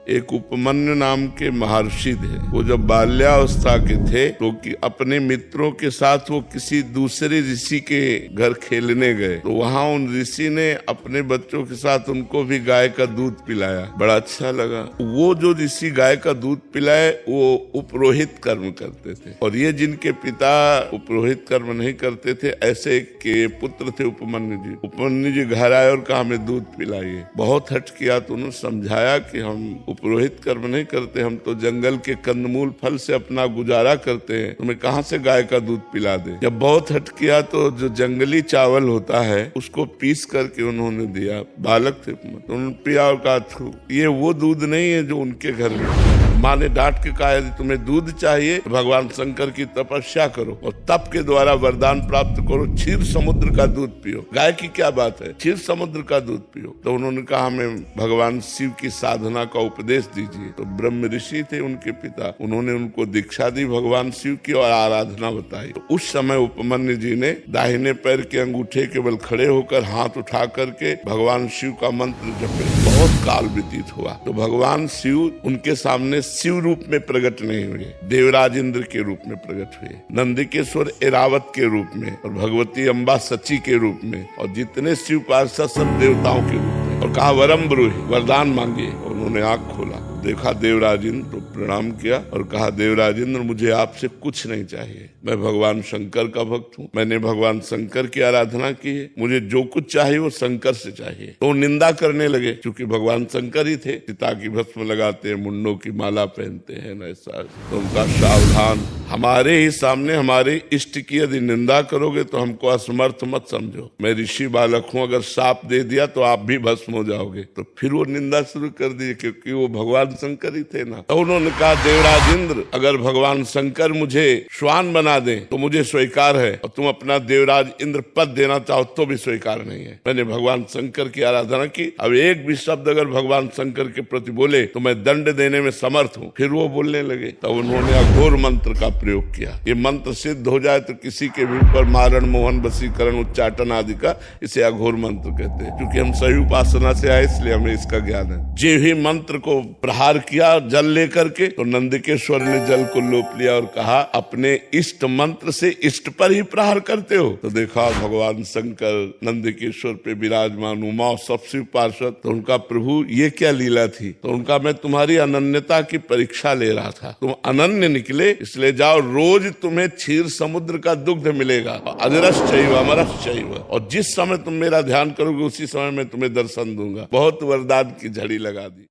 एक उपमन्यु नाम के महर्षि थे। वो जब बाल्यावस्था के थे तो अपने मित्रों के साथ वो किसी दूसरे ऋषि के घर खेलने गए, तो वहाँ उन ऋषि ने अपने बच्चों के साथ उनको भी गाय का दूध पिलाया। बड़ा अच्छा लगा। वो जो ऋषि गाय का दूध पिलाए वो उपरोहित कर्म करते थे, और ये जिनके पिता उपरोहित कर्म नहीं करते थे, ऐसे के पुत्र थे उपमन्यु जी। उपमन्यु जी घर आए और कहा हमें दूध पिलाइए। बहुत हट किया तो उन्होंने समझाया कि हम उपरोहित कर्म नहीं करते, हम तो जंगल के कंदमूल फल से अपना गुजारा करते हैं, तुम्हें कहाँ से गाय का दूध पिला दे। जब बहुत हट किया तो जो जंगली चावल होता है उसको पीस करके उन्होंने दिया। बालक थे तो उन्होंने पिया और कहा ये वो दूध नहीं है जो उनके घर में। माँ ने डांट के कहा यदि तुम्हें दूध चाहिए तो भगवान शंकर की तपस्या करो और तप के द्वारा वरदान प्राप्त करो, क्षीर समुद्र का दूध पियो। गाय की क्या बात है, क्षीर समुद्र का दूध पियो। तो उन्होंने कहा हमें भगवान शिव की साधना का उपदेश दीजिए। तो ब्रह्म ऋषि थे उनके पिता, उन्होंने उनको दीक्षा दी भगवान शिव की और आराधना बताई। तो उस समय उपमन्यु जी ने दाहिने पैर के अंगूठे के बल खड़े होकर हाथ उठा करके भगवान शिव का मंत्र जपे। बहुत काल व्यतीत हुआ तो भगवान शिव उनके सामने शिव रूप में प्रकट नहीं हुए, देवराज इंद्र के रूप में प्रकट हुए, नंदिकेश्वर एरावत के रूप में, और भगवती अम्बा सची के रूप में, और जितने शिव पार्षद सब देवताओं के रूप में। और कहा वरम ब्रूहि, वरदान मांगे। उन्होंने आंख खोला, देखा देवराज इंद्र, तो प्रणाम किया और कहा देवराज इंद्र मुझे आपसे कुछ नहीं चाहिए, मैं भगवान शंकर का भक्त हूँ, मैंने भगवान शंकर की आराधना की है, मुझे जो कुछ चाहिए वो शंकर से चाहिए। तो निंदा करने लगे, क्योंकि भगवान शंकर ही थे, सीता की भस्म लगाते हैं, मुंडों की माला पहनते हैं न ऐसा। तो उनका सावधान, हमारे ही सामने हमारे इष्ट की यदि निंदा करोगे तो हमको असमर्थ मत समझो, मैं ऋषि बालक हूँ, अगर शाप दे दिया तो आप भी भस्म हो जाओगे। तो फिर वो निंदा शुरू कर दी, क्योंकि वो भगवान शंकर ही थे ना। तो उन्होंने कहा देवराज इंद्र अगर भगवान शंकर मुझे श्वान बना दे तो मुझे स्वीकार है, और तुम अपना देवराज इंद्र पद देना चाहो तो भी स्वीकार नहीं है। मैंने भगवान शंकर की आराधना की, अब एक भी शब्द अगर भगवान शंकर के प्रति बोले तो मैं दंड देने में समर्थ हूँ। फिर वो बोलने लगे, तब उन्होंने अघोर मंत्र का प्रयोग किया। ये मंत्र सिद्ध हो जाए तो किसी के भी ऊपर मारण, मोहन, वशीकरण, उच्चाटन आदि का, इसे अघोर मंत्र कहते हैं। क्योंकि हम सही उपासना से आए इसलिए हमें इसका ज्ञान है। जो ही मंत्र को प्रहार किया जल लेकर के, तो नंदिकेश्वर ने जल को लोप लिया और कहा अपने इष्ट मंत्र से इष्ट पर ही प्रहार करते हो। तो देखा भगवान शंकर नंदिकेश्वर पे विराजमान, उमा सबसे पार्षद। तो उनका प्रभु ये क्या लीला थी। तो उनका मैं तुम्हारी अनन्यता की परीक्षा ले रहा था, तुम अनन्य निकले, इसलिए जाओ, रोज तुम्हें क्षीर समुद्र का दुग्ध मिलेगा, अजरश्चैव अमरश्चैव, और जिस समय तुम मेरा ध्यान करोगे उसी समय मैं तुम्हें दर्शन दूंगा। बहुत वरदान की झड़ी लगा दी।